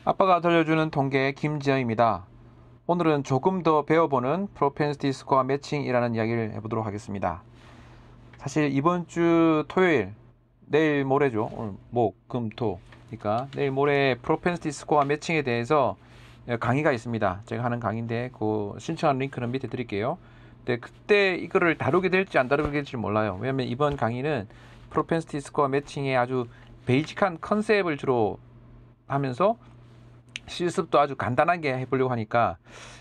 아빠가 들려주는 통계 김지영입니다. 오늘은 조금 더 배워보는 프로펜시티 스코어 매칭이라는 이야기를 해보도록 하겠습니다. 사실 이번 주 토요일, 내일 모레죠. 오늘 목, 금, 토. 그러니까 내일 모레 프로펜시티 스코어 매칭에 대해서 강의가 있습니다. 제가 하는 강의인데 그 신청한 링크는 밑에 드릴게요. 근데 그때 이거를 다루게 될지 안 다루게 될지 몰라요. 왜냐면 이번 강의는 프로펜시티 스코어 매칭의 아주 베이직한 컨셉을 주로 하면서 실습도 아주 간단하게 해보려고 하니까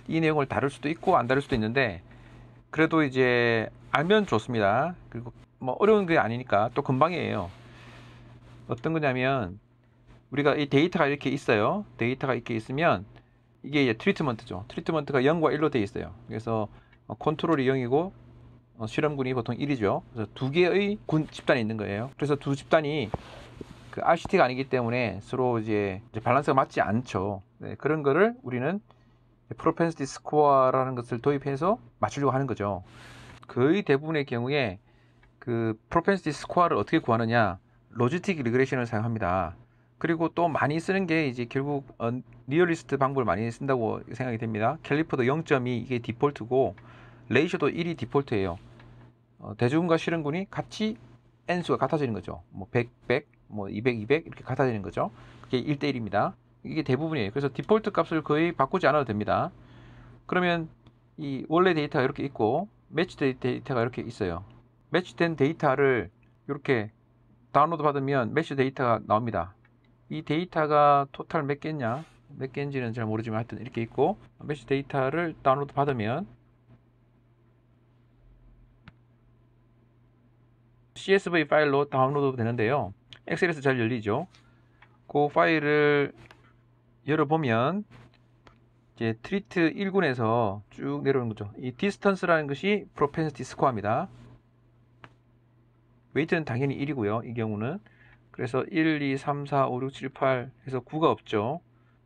이 내용을 다룰 수도 있고 안 다룰 수도 있는데, 그래도 이제 알면 좋습니다. 그리고 뭐 어려운 게 아니니까 또 금방이에요. 어떤 거냐면, 우리가 이 데이터가 이렇게 있어요. 데이터가 이렇게 있으면 이게 이제 트리트먼트죠. 트리트먼트가 0과 1로 되어 있어요. 그래서 컨트롤이 0이고 실험군이 보통 1이죠. 그래서 두 개의 군 집단이 있는 거예요. 그래서 두 집단이 그 RCT가 아니기 때문에 서로 이제 밸런스가 맞지 않죠. 네, 그런 거를 우리는 프로펜시티 스코어라는 것을 도입해서 맞추려고 하는 거죠. 거의 대부분의 경우에 그 프로펜시티 스코어를 어떻게 구하느냐, 로지스틱 리그레션을 사용합니다. 그리고 또 많이 쓰는 게 이제 결국 리얼리스트 방법을 많이 쓴다고 생각이 됩니다. 캘리퍼도 0.2 이게 디폴트고, 레이셔도 1이 디폴트예요. 대중과 실험군이 같이 n수가 같아지는 거죠. 뭐 100, 100, 뭐 200, 200 이렇게 같아지는 거죠. 그게 1대1입니다. 이게 대부분이에요. 그래서 디폴트 값을 거의 바꾸지 않아도 됩니다. 그러면 이 원래 데이터가 이렇게 있고 매치 데이터가 이렇게 있어요. 매치된 데이터를 이렇게 다운로드 받으면 매치 데이터가 나옵니다. 이 데이터가 토탈 몇 개냐, 몇 개인지는 잘 모르지만 하여튼 이렇게 있고, 매치 데이터를 다운로드 받으면 CSV 파일로 다운로드 되는데요. 엑셀에서 잘 열리죠. 그 파일을 열어보면 이제 트리트 1군에서 쭉 내려오는 거죠. 이 디스턴스라는 것이 프로펜시티 스코어입니다. 웨이트는 당연히 1이고요. 이 경우는. 그래서 1, 2, 3, 4, 5, 6, 7, 8 해서 9가 없죠.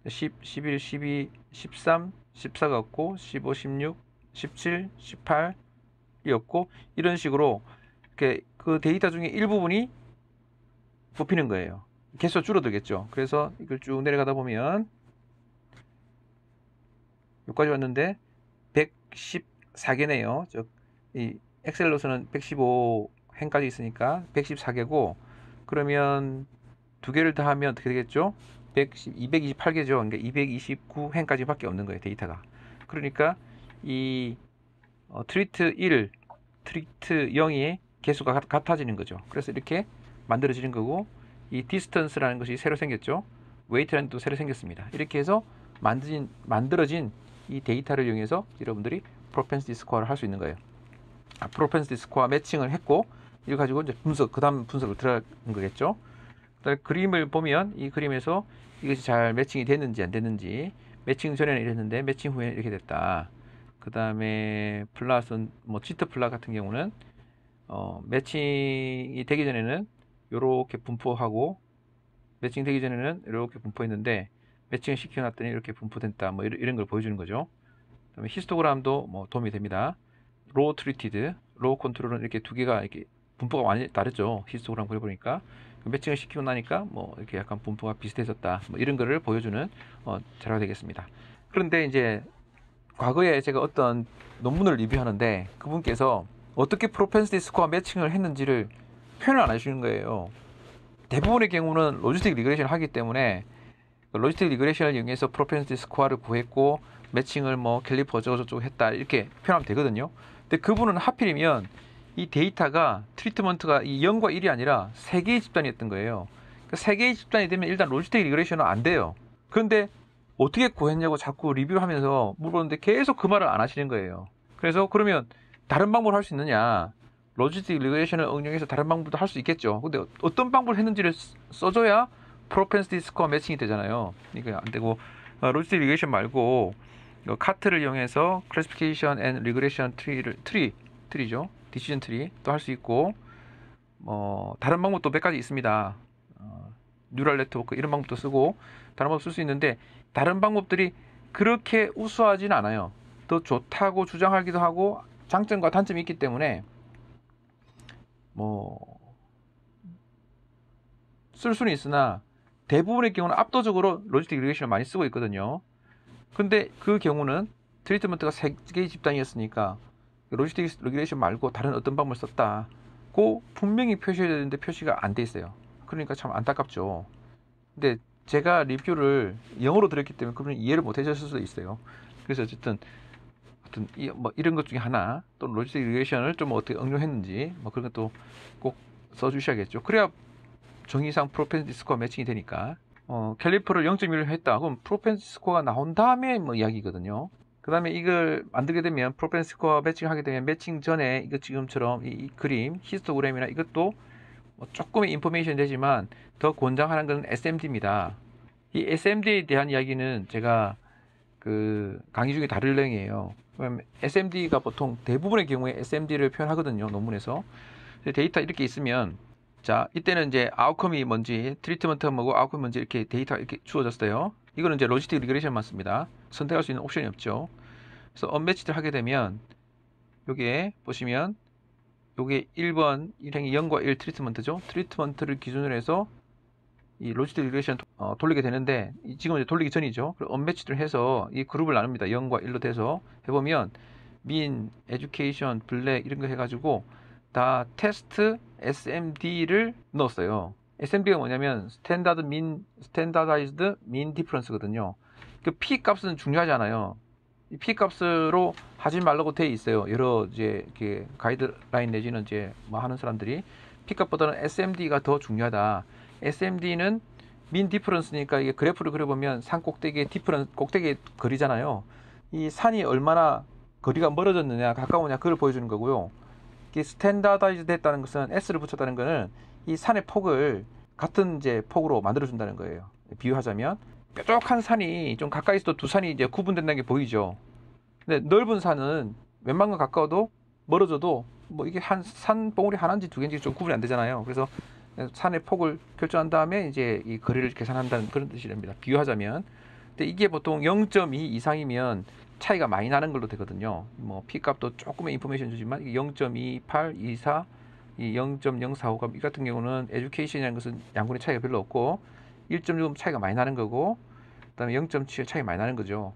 10, 11, 12, 13, 14가 없고, 15, 16, 17, 18이 없고, 이런 식으로 이렇게 그 데이터 중에 일부분이 뽑히는 거예요. 개수가 줄어들겠죠. 그래서 이걸 쭉 내려가다 보면 여기까지 왔는데 114개네요. 즉 이 엑셀로서는 115행까지 있으니까 114개고, 그러면 두 개를 더하면 어떻게 되겠죠? 228개죠. 그러니까 229행까지밖에 없는 거예요, 데이터가. 그러니까 이 트리트 1, 트리트 0이 개수가 같아지는 거죠. 그래서 이렇게 만들어지는 거고, 이 디스턴스라는 것이 새로 생겼죠. 웨이트라는 것도 새로 생겼습니다. 이렇게 해서 만들어진 이 데이터를 이용해서 여러분들이 프로펜시티 스코어를 할 수 있는 거예요. 프로펜시티 스코어 매칭을 했고, 이걸 가지고 이제 그 다음 분석을 들어가는 거겠죠. 그림을 보면 이 그림에서 이것이 잘 매칭이 됐는지 안 됐는지, 매칭 전에는 이랬는데 매칭 후에는 이렇게 됐다. 그 다음에 플랫은 뭐 치트 플랫 같은 경우는 매칭이 되기 전에는 이렇게 분포하고, 매칭 되기 전에는 이렇게 분포했는데 매칭을 시켜놨더니 이렇게 분포됐다. 뭐 이런 걸 보여주는 거죠. 그다음에 히스토그램도 뭐 도움이 됩니다. 로우 트리티드, 로우 컨트롤은 이렇게 두 개가 이렇게 분포가 완전히 다르죠. 히스토그램 그려보니까 매칭을 시키고 나니까 뭐 이렇게 약간 분포가 비슷해졌다. 뭐 이런 거를 보여주는 자료가 되겠습니다. 그런데 이제 과거에 제가 어떤 논문을 리뷰하는데 그분께서 어떻게 프로펜시티 스코어 매칭을 했는지를 표현을 안 해주시는 거예요. 대부분의 경우는 로지스틱 리그레션을 하기 때문에 로지스틱 리그레션을 이용해서 프로펜시티 스코어를 구했고 매칭을 뭐 캘리퍼 어쩌고저쩌고 했다 이렇게 표현하면 되거든요. 근데 그분은 하필이면 이 데이터가 트리트먼트가 이 0과 1이 아니라 3개의 집단이었던 거예요. 그러니까 3개의 집단이 되면 일단 로지스틱 리그레션은 안 돼요. 그런데 어떻게 구했냐고 자꾸 리뷰하면서 물어보는데 계속 그 말을 안 하시는 거예요. 그래서 그러면 다른 방법을 할 수 있느냐, 로지스틱 리그레션을 응용해서 다른 방법도 할 수 있겠죠. 근데 어떤 방법을 했는지를 써줘야 프로펜시티 스코어 매칭이 되잖아요. 이게 안 되고, 로지스틱 리그레션 말고 카트를 이용해서 클래시피케이션 앤 리그레션 트리죠. 디시전 트리 또 할 수 있고, 다른 방법도 몇 가지 있습니다. 뉴럴 네트워크 이런 방법도 쓰고 다른 방법 쓸 수 있는데, 다른 방법들이 그렇게 우수하진 않아요. 더 좋다고 주장하기도 하고 장점과 단점이 있기 때문에 뭐 쓸 수는 있으나 대부분의 경우는 압도적으로 로지스틱 리그레이션을 많이 쓰고 있거든요. 근데 그 경우는 트리트먼트가 3개의 집단이었으니까 로지스틱 리그레이션 말고 다른 어떤 방법을 썼다고 분명히 표시해야 되는데 표시가 안 돼 있어요. 그러니까 참 안타깝죠. 근데 제가 리뷰를 영어로 드렸기 때문에 그분이 이해를 못 해주실 수도 있어요. 그래서 어쨌든 뭐 이런 것 중에 하나, 또 로지스틱 리그레이션을 좀 어떻게 응용했는지 뭐 그런 것도 꼭 써주셔야겠죠. 그래야 정의상 프로펜시티 스코어 매칭이 되니까. 캘리퍼를 0.1로 했다. 그럼 프로펜시티 스코어가 나온 다음에 뭐 이야기거든요. 그 다음에 이걸 만들게 되면 프로펜시티 스코어 매칭을 하게 되면 매칭 전에 이거 지금처럼 이 그림, 히스토그램이나 이것도 뭐 조금의 인포메이션 되지만 더 권장하는 것은 SMD입니다. 이 SMD에 대한 이야기는 제가 그 강의 중에 다룰 내용이에요. 그러면 SMD가 보통 대부분의 경우에 SMD를 표현하거든요. 논문에서. 데이터 이렇게 있으면 자, 이때는 이제 아웃컴이 뭔지, 트리트먼트가 뭐고 아웃컴이 뭔지 이렇게 데이터가 이렇게 주어졌어요. 이거는 이제 로지스틱 리그레이션만 씁니다. 선택할 수 있는 옵션이 없죠. 그래서 언매치를 하게 되면 여기에 보시면 요게 1번 일행이 0과 1 트리트먼트죠. 트리트먼트를 기준으로 해서 이 로지스틱 리그레이션 돌리게 되는데 지금 이제 돌리기 전이죠. 그리고 언매치를 해서 이 그룹을 나눕니다. 0과 1로 돼서 해보면 민, 에듀케이션, 블랙 이런 거 해가지고 다 테스트 SMD를 넣었어요. SMD가 뭐냐면 스탠다드이즈드 민 디퍼런스거든요. 그 P 값은 중요하잖아요. 이 P 값으로 하지 말라고 돼 있어요. 여러 이제 이렇게 가이드라인 내지는 이제 뭐 하는 사람들이 P 값보다는 SMD가 더 중요하다. SMD는 민 디퍼런스니까 이게 그래프를 그려보면 산 꼭대기에 디퍼런스 꼭대기에 거리잖아요. 이 산이 얼마나 거리가 멀어졌느냐 가까우냐 그걸 보여주는 거고요. 이게 스탠다다이즈 됐다는 것은 S를 붙였다는 것은 이 산의 폭을 같은 이제 폭으로 만들어 준다는 거예요. 비유하자면 뾰족한 산이 좀 가까이 있어도 두 산이 이제 구분된다는 게 보이죠. 근데 넓은 산은 웬만큼 가까워도 멀어져도 뭐 이게 한 산 봉우리 하나인지 두 개인지 좀 구분이 안 되잖아요. 그래서 산의 폭을 결정한 다음에 이제 이 거리를 계산한다는 그런 뜻이 됩니다. 비유하자면. 근데 이게 보통 0.2 이상이면 차이가 많이 나는 걸로 되거든요. 뭐 P 값도 조금의 인포메이션 주지만 0.28, 24, 이 0.045가 이 같은 경우는 에듀케이션이라는 것은 양분의 차이가 별로 없고 1.6 차이가 많이 나는 거고 그다음에 0.7 차이가 많이 나는 거죠.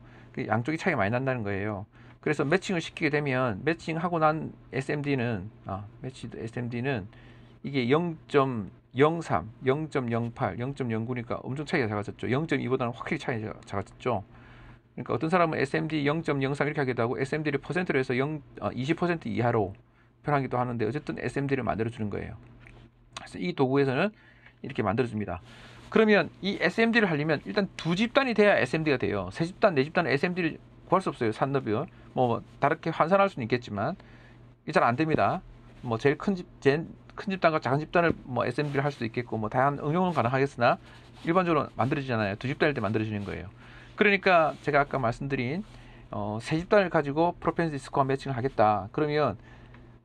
양쪽이 차이가 많이 난다는 거예요. 그래서 매칭을 시키게 되면 매칭하고 난 SMD는 매치드 SMD는 이게 0.03, 0.08, 0.09니까 엄청 차이가 작아졌죠. 0.2보다는 확실히 차이가 작아졌죠. 그러니까 어떤 사람은 SMD 0.03 이렇게 하기도 하고 SMD를 퍼센트로 해서 20% 이하로 표현하기도 하는데 어쨌든 SMD를 만들어 주는 거예요. 그래서 이 도구에서는 이렇게 만들어 줍니다. 그러면 이 SMD를 하려면 일단 두 집단이 돼야 SMD가 돼요. 세 집단, 네 집단은 SMD를 구할 수 없어요. 산너비율. 뭐 다르게 환산할 수는 있겠지만 이게 잘 안 됩니다. 뭐 제일 큰 집단과 작은 집단을 뭐 SMD를 할 수도 있겠고 뭐 다양한 응용은 가능하겠으나 일반적으로 만들어지잖아요. 두 집단일 때 만들어지는 거예요. 그러니까 제가 아까 말씀드린 세 집단을 가지고 프로펜시티 스코어 매칭을 하겠다. 그러면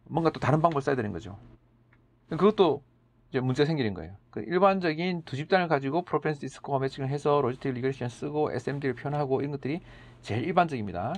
뭔가 또 다른 방법을 써야 되는 거죠. 그것도 이제 문제가 생기는 거예요. 그 일반적인 두 집단을 가지고 프로펜시티 스코어 매칭을 해서 로지스틱 리그레이션 쓰고 SMD를 표현하고 이런 것들이 제일 일반적입니다.